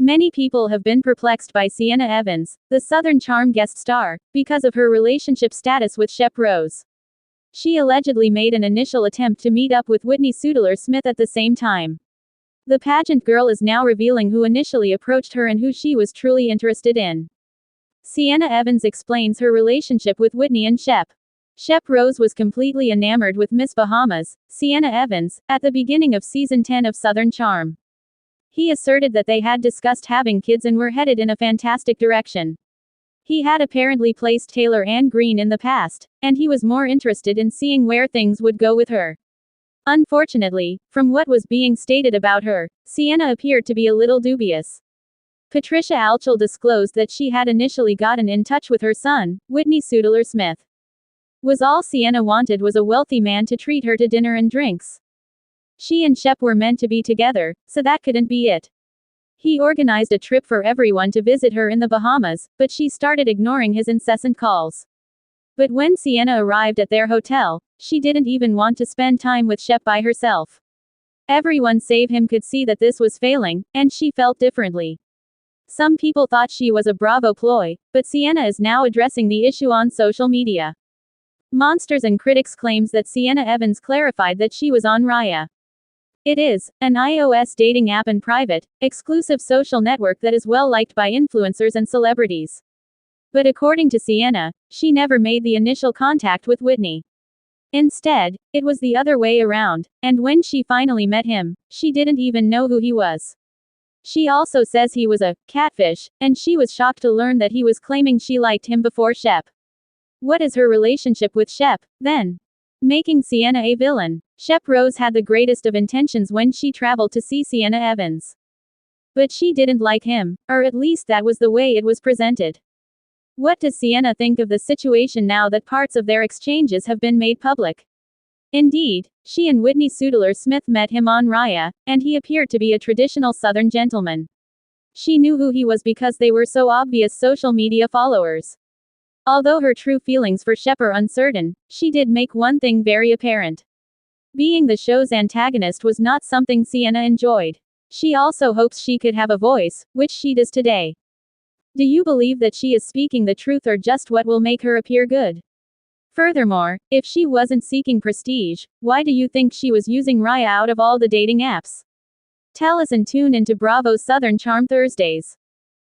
Many people have been perplexed by Sienna Evans, the Southern Charm guest star, because of her relationship status with Shep Rose. She allegedly made an initial attempt to meet up with Whitney Sudler-Smith at the same time. The pageant girl is now revealing who initially approached her and who she was truly interested in. Sienna Evans explains her relationship with Whitney and Shep. Shep Rose was completely enamored with Miss Bahamas, Sienna Evans, at the beginning of season 10 of Southern Charm. He asserted that they had discussed having kids and were headed in a fantastic direction. He had apparently placed Taylor Ann Green in the past, and he was more interested in seeing where things would go with her. Unfortunately, from what was being stated about her, Sienna appeared to be a little dubious. Patricia Alchel disclosed that she had initially gotten in touch with her son, Whitney Sudler-Smith. Was all Sienna wanted was a wealthy man to treat her to dinner and drinks. She and Shep were meant to be together, so that couldn't be it. He organized a trip for everyone to visit her in the Bahamas, but she started ignoring his incessant calls. But when Sienna arrived at their hotel, she didn't even want to spend time with Shep by herself. Everyone save him could see that this was failing, and she felt differently. Some people thought she was a Bravo ploy, but Sienna is now addressing the issue on social media. Monsters and Critics claims that Sienna Evans clarified that she was on Raya. It is an iOS dating app and private, exclusive social network that is well liked by influencers and celebrities. But according to Sienna, she never made the initial contact with Whitney. Instead, it was the other way around, and when she finally met him, she didn't even know who he was. She also says he was a catfish, and she was shocked to learn that he was claiming she liked him before Shep. What is her relationship with Shep, then? Making Sienna a villain. Shep Rose had the greatest of intentions when she traveled to see Sienna Evans. But she didn't like him, or at least that was the way it was presented. What does Sienna think of the situation now that parts of their exchanges have been made public? Indeed, she and Whitney Sudler-Smith met him on Raya, and he appeared to be a traditional Southern gentleman. She knew who he was because they were so obvious social media followers. Although her true feelings for Shep are uncertain, she did make one thing very apparent. Being the show's antagonist was not something Sienna enjoyed. She also hopes she could have a voice, which she does today. Do you believe that she is speaking the truth or just what will make her appear good? Furthermore, if she wasn't seeking prestige, why do you think she was using Raya out of all the dating apps? Tell us and tune into Bravo's Southern Charm Thursdays.